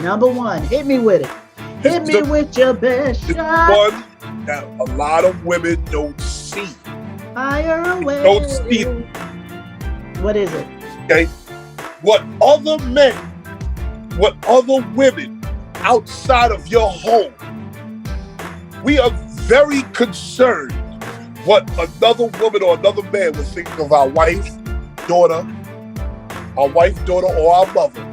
Number 1. Hit me with it. Hit me with your best shot. One that a lot of women don't see. Fire away. Don't see it. What is it? Okay. What other men, what other women outside of your home, we are very concerned what another woman or another man will think of our wife, daughter, or our mother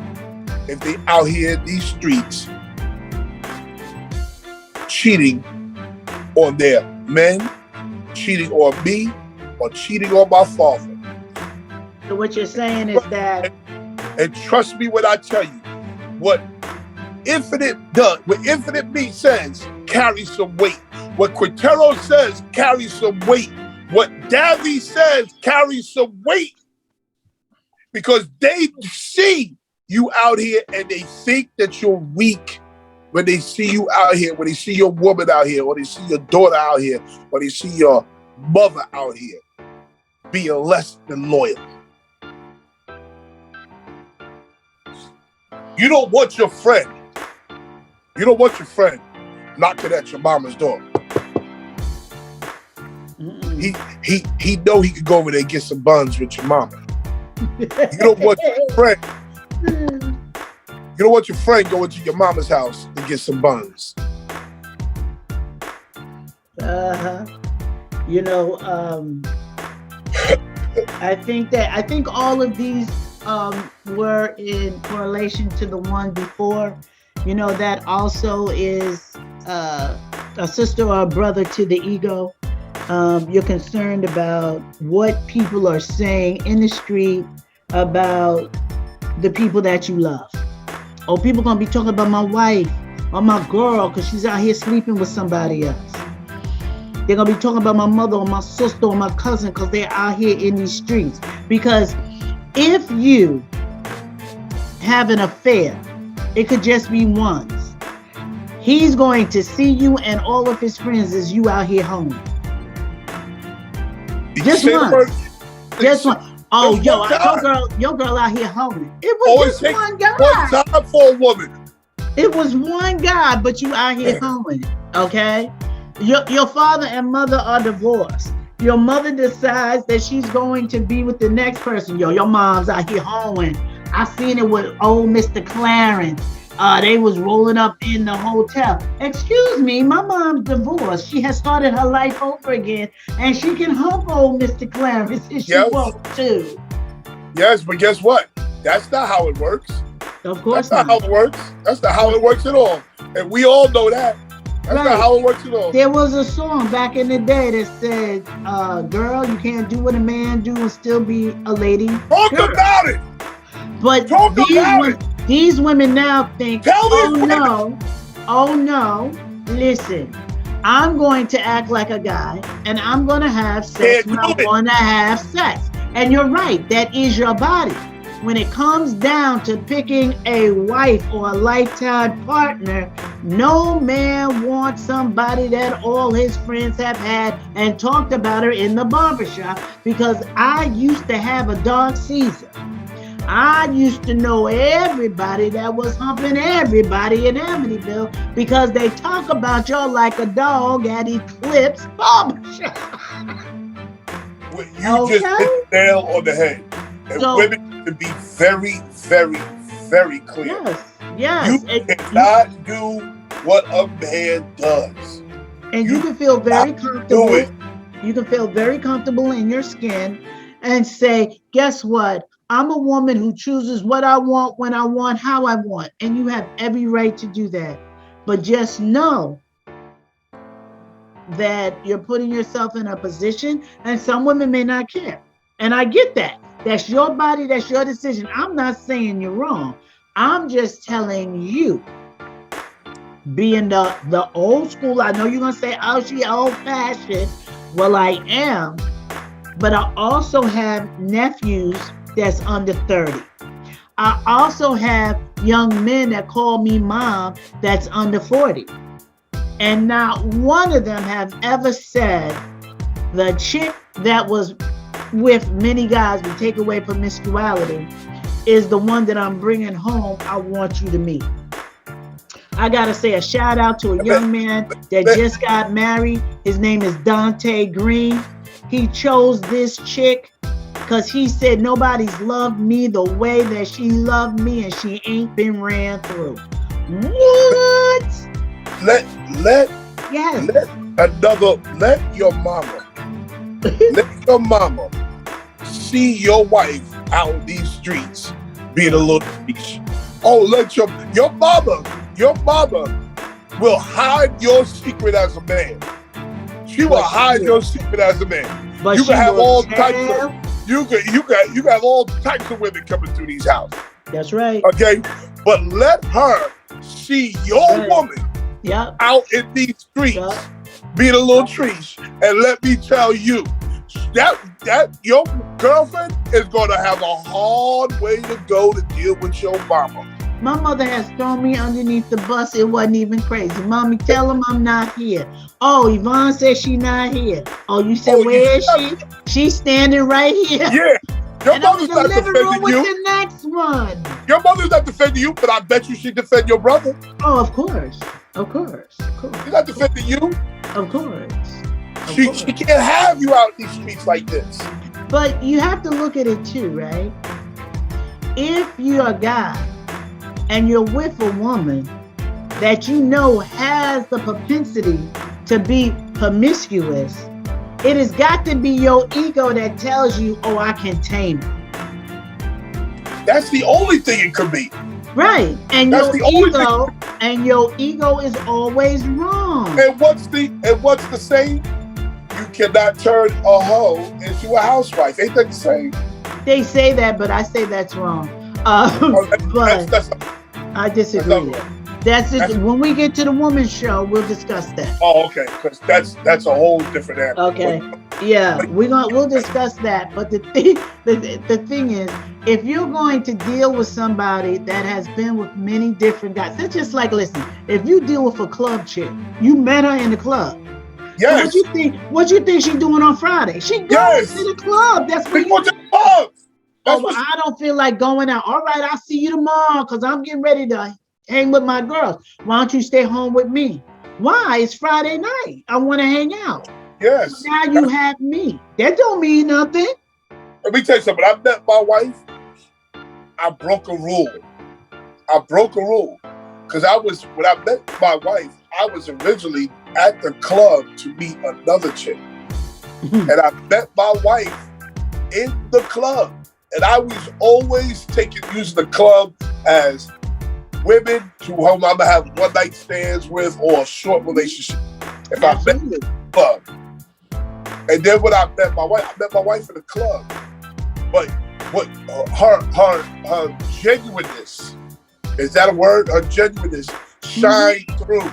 if they out here in these streets cheating on their men, cheating on me, or cheating on my father. So what you're saying is that... And trust me when I tell you, what Infinite Me says carries some weight. What Quintero says carries some weight. What Davy says carries some weight. Because they see you out here and they think that you're weak. when they see you out here, when they see your woman out here, or they see your daughter out here, or they see your mother out here being less than loyal. You don't want your friend knocking at your mama's door. He know he could go over there and get some buns with your mama. You don't want your friend going to your mama's house and get some buns. You know, I think all of these were in correlation to the one before. You know, that also is a sister or a brother to the ego. You're concerned about what people are saying in the street about the people that you love. Oh, people gonna be talking about my wife or my girl because she's out here sleeping with somebody else. They're gonna be talking about my mother or my sister or my cousin because they're out here in these streets. Because if you have an affair, it could just be once. He's going to see you and all of his friends as you out here home. Just once. Just one. Oh, your girl out here home. It was just one guy. One time for a woman. It was one guy, but you out here home. Okay? Your father and mother are divorced. Your mother decides that she's going to be with the next person. Your mom's out here hoeing. I seen it with old Mr. Clarence. They was rolling up in the hotel. Excuse me, my mom's divorced. She has started her life over again, and she can hump old Mr. Clarence if she wants to. Yes, but guess what? That's not how it works. Of course That's not how it works. That's not how it works at all. And we all know that. That's not how it works at all. There was a song back in the day that said, girl, you can't do what a man do and still be a lady. Talk about it. But these women now think, oh no, listen, I'm going to act like a guy and I'm going to have sex when I want to have sex. And you're right, that is your body. When it comes down to picking a wife or a lifetime partner, no man wants somebody that all his friends have had and talked about her in the barbershop, because I used to have a dog season. I used to know everybody that was humping everybody in Amityville because they talk about y'all like a dog at Eclipse Barbershop. You just hit the nail on the head. And women to be very, very, very clear. Yes. You cannot do what a man does. And you can feel very comfortable. You can feel very comfortable in your skin and say, guess what? I'm a woman who chooses what I want, when I want, how I want. And you have every right to do that. But just know that you're putting yourself in a position, and some women may not care. And I get that. That's your body, that's your decision. I'm not saying you're wrong. I'm just telling you, being the old school, I know you're going to say, oh, she old fashioned. Well, I am. But I also have nephews that's under 30. I also have young men that call me mom that's under 40. And not one of them have ever said the chick that was with many guys would take away promiscuity is the one that I'm bringing home. I want you to meet. I got to say a shout out to a young man that just got married. His name is Dante Green. He chose this chick because he said nobody's loved me the way that she loved me, and she ain't been ran through. What? Let your mama see your wife out in these streets being a little bitch. Oh, let your mama will hide your secret as a man. She will hide your secret as a man. But you can have all types of you got all types of women coming through these houses. That's right. Okay, but let her see your woman out in these streets being a little trees, and let me tell you, that your girlfriend is going to have a hard way to go to deal with your mama. My mother has thrown me underneath the bus. It wasn't even crazy. Mommy, tell him I'm not here. Oh, Yvonne said she's not here. Oh, you said, where is she? She's standing right here. Yeah. Your And I'm in mother's the not living defending room with you. the next one. Your mother's not defending you, but I bet you she defend your brother. Oh, of course. Of course. Of course. She's not defending you. Of course. She can't have you out in these streets like this. But you have to look at it too, right? If you're a guy and you're with a woman that you know has the propensity to be promiscuous, it has got to be your ego that tells you, oh, I can tame it. That's the only thing it could be. Right. And That's your ego is always wrong. And what's the saying? You cannot turn a hoe into a housewife. Ain't that the saying? They say that, but I say that's wrong. But I disagree. When we get to the women's show, we'll discuss that. Oh, okay, because that's a whole different animal. Okay, yeah, we'll discuss that. But the thing is, if you're going to deal with somebody that has been with many different guys, it's just like, listen, if you deal with a club chick, you met her in the club. Yes. What you think she's doing on Friday? She goes to the club. That's what you do. Oh, I don't feel like going out. All right, I'll see you tomorrow because I'm getting ready to hang with my girls. Why don't you stay home with me? Why? It's Friday night. I want to hang out. Yes. Now you have me. That don't mean nothing. Let me tell you something. When I met my wife, I broke a rule. Because when I met my wife, I was originally at the club to meet another chick. And I met my wife in the club. And I was always using the club as women to whom I'm going to have one night stands with or a short relationship. If I met in the club. And then when I met my wife in the club. But what her genuineness, is that a word? Her genuineness shined through.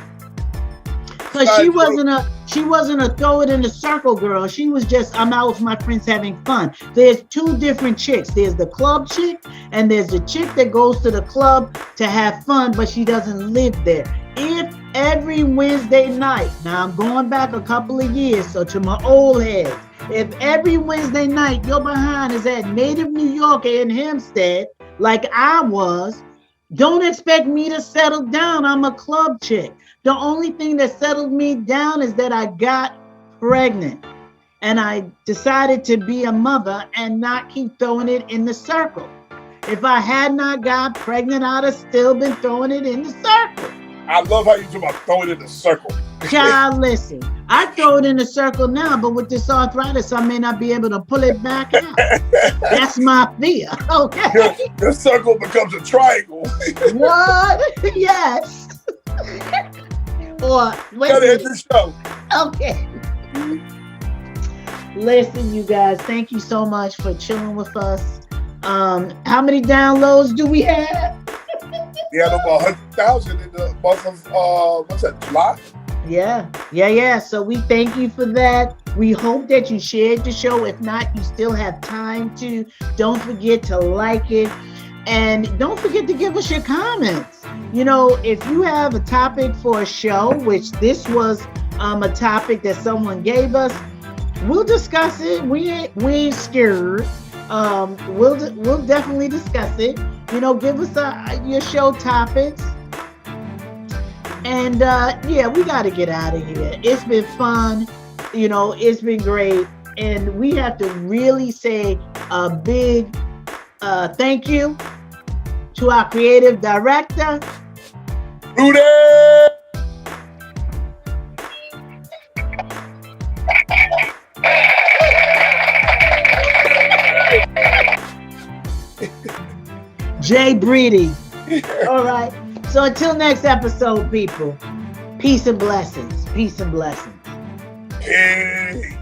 Because she wasn't a throw it in the circle girl. She was just, I'm out with my friends having fun. There's two different chicks. There's the club chick and there's the chick that goes to the club to have fun, but she doesn't live there. If every Wednesday night, now I'm going back a couple of years, so to my old heads, if every Wednesday night your behind is at Native New York in Hempstead, like I was, don't expect me to settle down. I'm a club chick. The only thing that settled me down is that I got pregnant and I decided to be a mother and not keep throwing it in the circle. If I had not got pregnant, I'd have still been throwing it in the circle. I love how you talk about throwing it in the circle. Child, listen, I throw it in the circle now, but with this arthritis, I may not be able to pull it back out. That's my fear. Okay. Your circle becomes a triangle. What? Yes. Or gotta end the show. Okay. Listen, you guys, thank you so much for chilling with us. How many downloads do we have? We had over 100,000 in the month of what's that, July? Yeah. So we thank you for that. We hope that you shared the show. If not, you still have time to. Don't forget to like it. And don't forget to give us your comments. You know, if you have a topic for a show, which this was a topic that someone gave us, we'll discuss it. We ain't scared. We'll definitely discuss it. You know, give us your show topics. And yeah, we got to get out of here. It's been fun. You know, it's been great. And we have to really say a big thank you to our creative director, Rudy! Jay Breedy. All right. So until next episode, people, peace and blessings. Peace and blessings. Hey.